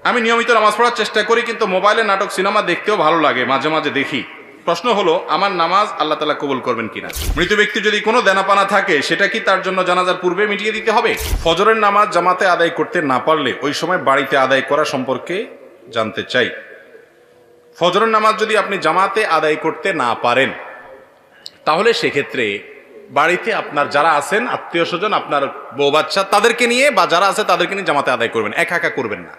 আমি নিয়মিত নামাজ পড়ার চেষ্টা করি, কিন্তু মোবাইলে নাটক সিনেমা দেখতেও ভালো লাগে, মাঝে মাঝে দেখি। প্রশ্ন হলো, আমার নামাজ আল্লাহ তাআলা কবুল করবেন কিনা? মৃত ব্যক্তি যদি কোনো দেনাপানা থাকে, সেটা কি তার জন্য জানাজার পূর্বে মিটিয়ে দিতে হবে? ফজরের নামাজ জামাতে আদায় করতে না পারলে ওই সময় বাড়িতে আদায় করা সম্পর্কে জানতে চাই। ফজরের নামাজ যদি আপনি জামাতে আদায় করতে না পারেন, তাহলে সেক্ষেত্রে বাড়িতে আপনার যারা আছেন আত্মীয় স্বজন, আপনার বউ বাচ্চা, তাদেরকে নিয়ে বা যারা আছে তাদেরকে নিয়ে জামাতে আদায় করবেন, একা একা করবেন না।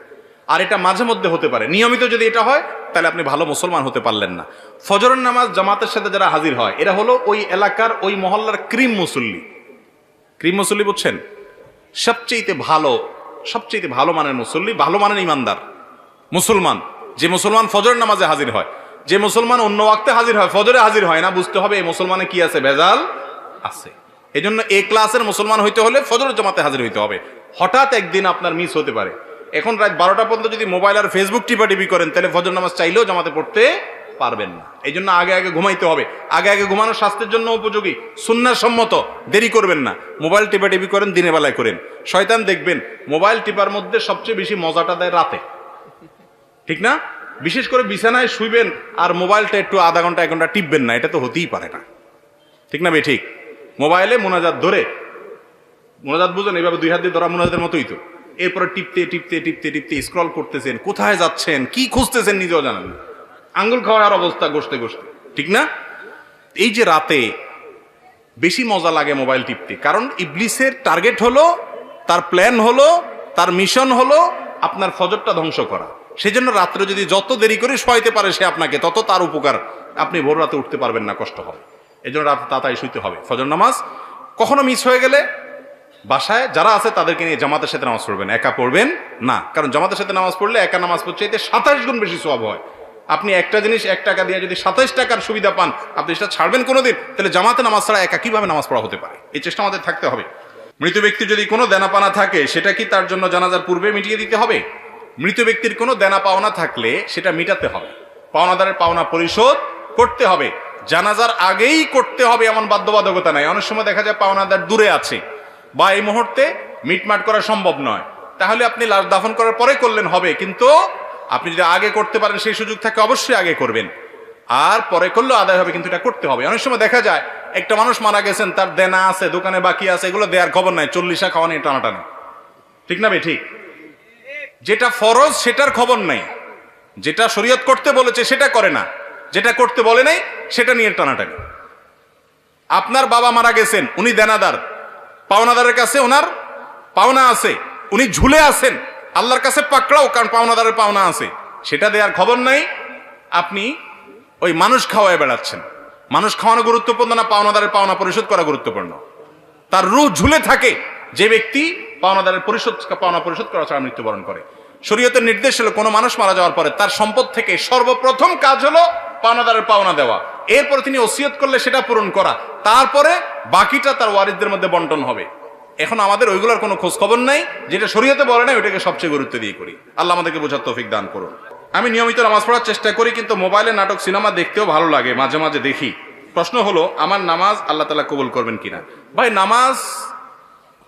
আর এটা মাঝে মধ্যে হতে পারে, নিয়মিত যদি এটা হয় তাহলে আপনি ভালো মুসলমান হতে পারলেন না। ফজরের নামাজ জামাতের সাথে যারা হাজির হয়, এরা হলো ওই এলাকার ওই মহল্লার ক্রিম মুসল্লি। ক্রিম মুসল্লি বুঝছেন? সবচেয়ে ভালো মানের মুসল্লি, ভালো মানের ইমানদার মুসলমান। যে মুসলমান ফজরের নামাজে হাজির হয়, যে মুসলমান অন্য ওয়াক্তে হাজির হয়, ফজরে হাজির হয় না, বুঝতে হবে এই মুসলমানে কি আছে, ভেজাল আছে। এই জন্য এ ক্লাসের মুসলমান হইতে হলে ফজরের জামাতে হাজির হইতে হবে। হঠাৎ একদিন আপনার মিস হতে পারে, এখন রাত 12টা পর্যন্ত যদি মোবাইল আর ফেসবুক টিপাটিপি করেন, তাহলে ফজর নামাজ চাইলেও জামাতে পড়তে পারবেন না। এই জন্য আগে আগে ঘুমাইতে হবে। আগে ঘুমানো স্বাস্থ্যের জন্য উপযোগী, সুন্নাহ সম্মত, দেরি করবেন না। মোবাইল টিপাটিপি করেন, দিনের বেলায় করেন। শয়তান দেখবেন মোবাইল টিপার মধ্যে সবচেয়ে বেশি মজাটা দেয় রাতে, ঠিক না? বিশেষ করে বিছানায় শুইবেন আর মোবাইলটা একটু আধা ঘন্টা 1 ঘন্টা টিপবেন না, এটা তো হতেই পারে না, ঠিক না? ঠিক মোবাইলে মোনাজাত ধরে, মোনাজাত বুঝেন, এইভাবে 2 হাত দিয়ে ধরা মোনাজাতের মতোই তো। এরপরে টিপতে স্ক্রল করতেছেন, কোথায় যাচ্ছেন, কি খুঁজতেছেন নিজেও জানেন না, আঙ্গুল খাওয়ার অবস্থা গোষ্ঠে, ঠিক না? এই যে রাতে বেশি মজা লাগে মোবাইল টিপতে, কারণ ইবলিসের টার্গেট হলো, তার প্ল্যান হলো, তার মিশন হলো আপনার ফজরটা ধ্বংস করা। সেই জন্য রাত্রে যদি যত দেরি করে শোয়াইতে পারে সে আপনাকে, তত তার উপকার। আপনি ভোর রাতে উঠতে পারবেন না, কষ্ট হবে। এই জন্য রাতে তাড়াতাড়ি শুইতে হবে। ফজর নামাজ কখনো মিস হয়ে গেলে বাসায় যারা আছে তাদেরকে নিয়ে জামাতের সাথে নামাজ পড়বেন, একা পড়বেন না। কারণ জামাতের সাথে নামাজ পড়লে একা নামাজ পড়ছে এতে 27 গুণ বেশি সওয়াব হয়। আপনি একটা জিনিস 1 টাকা দিয়ে যদি 27 টাকার সুবিধা পান, আপনি সেটা ছাড়বেন কোনোদিন? তাহলে জামাতে নামাজ ছাড়া একা কিভাবে নামাজ পড়া হতে পারে? এই চেষ্টা আমাদের থাকতে হবে। মৃত ব্যক্তি যদি কোনো দেনাপানা থাকে, সেটা কি তার জন্য জানাজার পূর্বে মিটিয়ে দিতে হবে? মৃত ব্যক্তির কোনো দেনা পাওনা থাকলে সেটা মিটাতে হবে, পাওনাদারের পাওনা পরিশোধ করতে হবে। জানাজার আগেই করতে হবে এমন বাধ্যবাধকতা নাই। অনেক সময় দেখা যায় পাওনাদার দূরে আছে বা এই মুহূর্তে মিটমাট করা সম্ভব নয়, তাহলে আপনি লাশ দাফন করার পরে করলেন হবে, কিন্তু আপনি যদি আগে করতে পারেন, সেই সুযোগ থাকে, অবশ্যই আগে করবেন। আর পরে করলেও আদায় হবে, কিন্তু এটা করতে হবে। অনেক সময় দেখা যায় একটা মানুষ মারা গেছেন, তার দেনা আছে, দোকানে বাকি আছে, এগুলো দেওয়ার খবর নাই, 40 খাওয়া নিয়ে টানাটানি, ঠিক না? ঠিক যেটা ফরজ সেটার খবর নাই, যেটা শরীয়ত করতে বলেছে সেটা করে না, যেটা করতে বলে নাই সেটা নিয়ে টানাটানি। আপনার বাবা মারা গেছেন, উনি দেনাদার, পাওনাদারের কাছে ওনার পাওনা আছে, উনি ঝুলে আছেন, আল্লাহর কাছে পাকড়াও, কারণ পাওনাদারের পাওনা আছে, সেটা দেওয়ার খবর নাই। আপনি ওই মানুষ খাওয়ায় বেড়াচ্ছেন। মানুষ খাওয়ানো গুরুত্বপূর্ণ না, পাওনাদারের পাওনা পরিশোধ করা গুরুত্বপূর্ণ? তার রূহ ঝুলে থাকে যে ব্যক্তি পাওনাদারের পাওনা পরিশোধ করা ছাড়া মৃত্যুবরণ করে। শরীয়তের নির্দেশ হলো কোনো মানুষ মারা যাওয়ার পরে তার সম্পদ থেকে সর্বপ্রথম কাজ হলো পাওনাদারের পাওনা দেওয়া, এরপরে তিনি ওসিয়ত করলে সেটা পূরণ করা, তারপরে বাকিটা তার ওয়ারিসদের মধ্যে বন্টন হবে। এখন আমাদের ওইগুলোর কোনো খোঁজ খবর নাই, যেটা শরীয়তে বলে না ওইটাকে সবচেয়ে গুরুত্ব দিয়ে করি। আল্লাহ আমাদেরকে বোঝার তৌফিক দান করুন। আমি নিয়মিত নামাজ পড়ার চেষ্টা করি, কিন্তু মোবাইলে নাটক সিনেমা দেখতেও ভালো লাগে, মাঝে মাঝে দেখি। প্রশ্ন হলো, আমার নামাজ আল্লাহ তাআলা কবুল করবেন কিনা? ভাই, নামাজ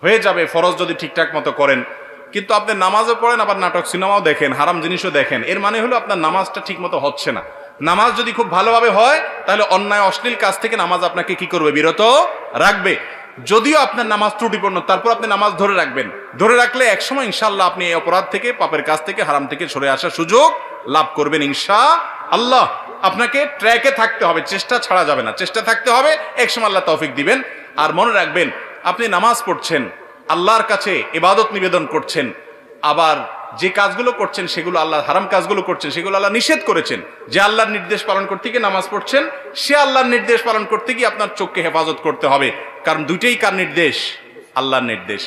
হয়ে যাবে ফরজ যদি ঠিকঠাক মতো করেন, কিন্তু আপনি নামাজও পড়েন আবার নাটক সিনেমাও দেখেন, হারাম জিনিসও দেখেন, এর মানে হলো আপনার নামাজটা ঠিক মতো হচ্ছে না। নামাজ যদি খুব ভালোভাবে হয়, তাহলে অন্যায় অশ্লীল কাজ থেকে নামাজ আপনাকে কি করবে? বিরত রাখবে। যদিও আপনার নামাজ ত্রুটিপূর্ণ, তারপর আপনি নামাজ ধরে রাখবেন। ধরে রাখলে একসময় ইনশাআল্লাহ আপনি এই অপরাধ থেকে, পাপের কাজ থেকে, হারাম থেকে সরে আসার সুযোগ লাভ করবেন ইনশাআল্লাহ। আপনাকে ট্র্যাকে থাকতে হবে, চেষ্টা ছাড়া যাবে না, চেষ্টা থাকতে হবে, একসময় আল্লাহ তৌফিক দিবেন। আর মনে রাখবেন, আপনি নামাজ পড়ছেন, আল্লাহর কাছে ইবাদত নিবেদন করছেন, আবার যে কাজগুলো করছেন সেগুলো আল্লাহ, হারাম কাজগুলো করছেন সেগুলো আল্লাহ নিষেধ করেছেন। যে আল্লাহর নির্দেশ পালন করতে গিয়ে নামাজ পড়ছেন, সে আল্লাহর নির্দেশ পালন করতে গিয়ে আপনার চোখকে হেফাজত করতে হবে, কারণ দুইটাই কার নির্দেশ? আল্লাহর নির্দেশ।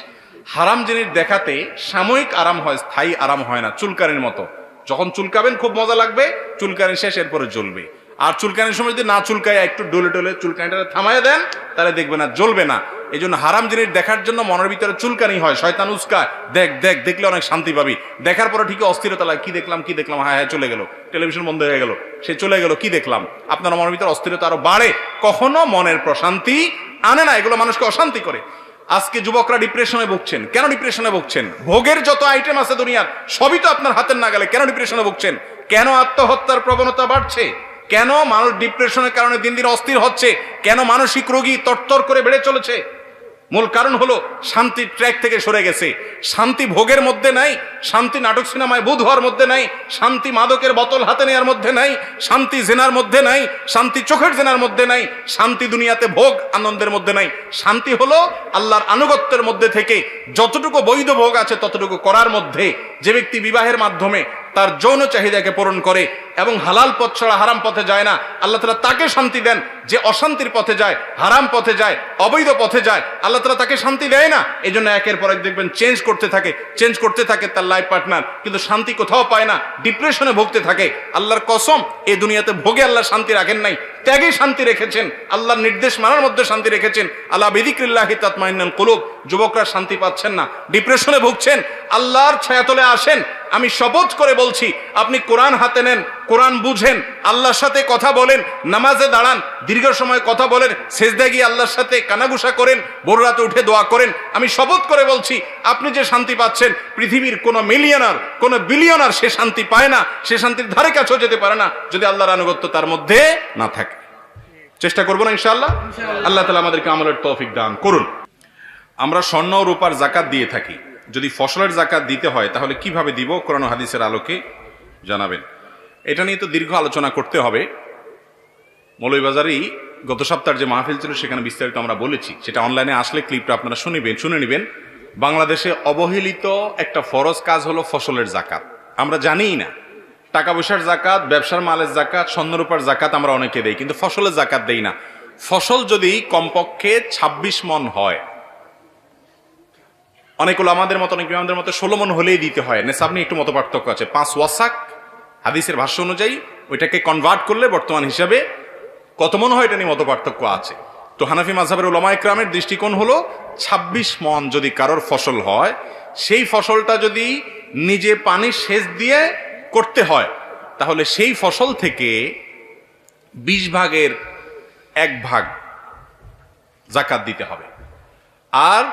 হারাম জিনিস দেখাতে সাময়িক আরাম হয়, স্থায়ী আরাম হয় না। চুলকানির মতো, যখন চুলকাবেন খুব মজা লাগবে, চুলকানি শেষ, এরপরে জ্বলবে। আর চুলকানির সময় যদি না চুলকায়, একটু ডলে ডলে চুলকানিটা থামাইয়া দেন, তাহলে দেখবে না, জ্বলবে না। এই জন্য হারাম জিনিস দেখার জন্য মনের ভিতরে চুলকানি হয়, শয়তান উস্কায়, দেখ দেখ, দেখলে অনেক শান্তি পাবি, দেখার পরে ঠিকই অস্থিরতা লাগে, কি দেখলাম, হ্যাঁ হ্যাঁ চলে গেল, টেলিভিশন বন্ধ হয়ে গেল, সে চলে গেল, কি দেখলাম। আপনার মনের ভিতরে অস্থিরতা আরো বাড়ে, কখনো মনের প্রশান্তি আনে না, এগুলো মানুষকে অশান্তি করে। আজকে যুবকরা ডিপ্রেশনে ভুগছেন। কেন ডিপ্রেশনে ভুগছেন? ভোগের যত আইটেম আছে দুনিয়ার সবই তো আপনার হাতের নাগালে। কেন ডিপ্রেশনে ভুগছেন? কেন আত্মহত্যার প্রবণতা বাড়ছে? কেন মানুষ ডিপ্রেশনের কারণে দিন দিন অস্থির হচ্ছে? কেন মানসিক রোগী তরতর করে বেড়ে চলেছে? মূল কারণ হলো শান্তির ট্র্যাক থেকে সরে গেছে। শান্তি ভোগের মধ্যে নাই, শান্তি নাটক সিনেমায় বুধ হওয়ার মধ্যে নাই, শান্তি মাদকের বোতল হাতে নেওয়ার মধ্যে নাই, শান্তি জেনার মধ্যে নাই, শান্তি চোখের জেনার মধ্যে নাই, শান্তি দুনিয়াতে ভোগ আনন্দের মধ্যে নাই। শান্তি হলো আল্লাহর আনুগত্যের মধ্যে থেকে যতটুকু বৈধ ভোগ আছে ততটুকু করার মধ্যে। যে ব্যক্তি বিবাহের মাধ্যমে তার যৌন চাহিদাকে পূরণ করে এবং হালাল পথ ছাড়া হারাম পথে যায় না, আল্লাহ তাআলা তাকে শান্তি দেন। যে অশান্তির পথে যায়, হারাম পথে যায়, অবৈধ পথে যায়, আল্লাহ তাআলা তাকে শান্তি দেয় না। এই জন্য একের পর এক দেখবেন চেঞ্জ করতে থাকে তার লাইফ পার্টনার, কিন্তু শান্তি কোথাও পায় না, ডিপ্রেশনে ভুগতে থাকে। আল্লাহর কসম, এই দুনিয়াতে ভোগে আল্লাহ শান্তি রাখেন নাই, ত্যাগে শান্তি রেখেছেন, আল্লাহর নির্দেশ মানার মধ্যে শান্তি রেখেছেন। আলা বিযিক্রিল্লাহি তাতমাইন্নুল কুলুব। যুবকরা শান্তি পাচ্ছেন না, ডিপ্রেশনে ভুগছেন, আল্লাহর ছায়াতলে আসেন। আমি শপথ করে বলছি, আপনি কোরআন হাতে নেন, কোরআন বুঝেন, আল্লাহর সাথে কথা বলেন, নামাজে দাঁড়ান, দীর্ঘ সময় কথা বলেন, সেজদায় গিয়ে আল্লাহর সাথে কানাঘুষা করেন, ভোর রাতে উঠে দোয়া করেন। আমি শপথ করে বলছি, আপনি যে শান্তি পাচ্ছেন, পৃথিবীর কোনো মিলিয়নার, কোনো বিলিয়নার সে শান্তি পায় না, সে শান্তির ধারে কাছেও যেতে পারে না যদি আল্লাহর আনুগত্য তার মধ্যে না থাকে। চেষ্টা করবো না ইনশাআল্লাহ? আল্লাহ তাআলা আমাদেরকে আমলের তৌফিক দান করুন। আমরা স্বর্ণ ও রূপার যাকাত দিয়ে থাকি। যদি ফসলের যাকাত দিতে হয় তাহলে কিভাবে দিব? কোরআন ও হাদিসের আলোকে জানাবেন। এটা নিয়ে তো দীর্ঘ আলোচনা করতে হবে। মৌলভীবাজারেই গত সপ্তাহের যে মাহফিল ছিল সেখানে বিস্তারিত আমরা বলেছি, সেটা অনলাইনে আসলে ক্লিপটা আপনারা শুনে নেবেন। বাংলাদেশে অবহেলিত একটা ফরজ কাজ হলো ফসলের যাকাত। আমরা জানিই না টাকা পয়সার যাকাত, ব্যবসার মালের যাকাত, স্বর্ণরূপার যাকাত আমরা অনেকে দেই, কিন্তু ফসলের যাকাত দেই না। ফসল যদি কমপক্ষে 26 মণ হয়, অনেকগুলো আমাদের মতো, অনেক ইমামদের মতো 16 মণ হলেই দিতে হয়। নেসাব নিয়ে একটু মত পার্থক্য আছে। 5 ওয়াসাক হাদিসের ভাষ্য অনুযায়ী ওইটাকে কনভার্ট করলে বর্তমান হিসাবে কত মণ হয় এটা নিয়ে মত পার্থক্য আছে। তো হানাফি মাযহাবের উলামা ইকরামের দৃষ্টিকোণ হলো 26 মণ যদি কারোর ফসল হয়, সেই ফসলটা যদি নিজে পানি সেচ দিয়ে করতে হয় তাহলে সেই ফসল থেকে 20 ভাগের 1 ভাগ যাকাত দিতে হবে। আর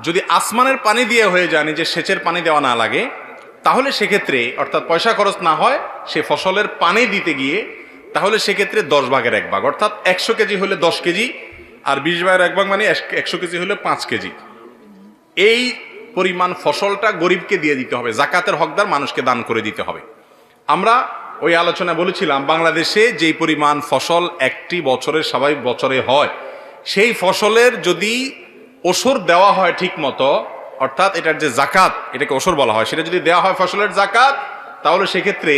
যদি আসমানের পানি দিয়ে হয়ে যায়, নিজে সেচের পানি দেওয়া না লাগে, তাহলে সেক্ষেত্রে অর্থাৎ পয়সা খরচ না হয় সে ফসলের পানি দিতে গিয়ে, তাহলে সেক্ষেত্রে 10 ভাগের 1 ভাগ, অর্থাৎ 100 কেজি হলে 10 কেজি, আর 20 ভাগের 1 ভাগ মানে 100 কেজি হলে 5 কেজি। এই পরিমাণ ফসলটা গরিবকে দিয়ে দিতে হবে, যাকাতের হকদার মানুষকে দান করে দিতে হবে। আমরা ওই আলোচনা বলেছিলাম, বাংলাদেশে যেই পরিমাণ ফসল একটি বছরের স্বাভাবিক বছরে হয়, সেই ফসলের যদি ওসর দেওয়া হয় ঠিক মতো, অর্থাৎ এটার যে যাকাত, এটাকে ওসর বলা হয়, সেটা যদি দেওয়া হয় ফসলের যাকাত, তাহলে সেক্ষেত্রে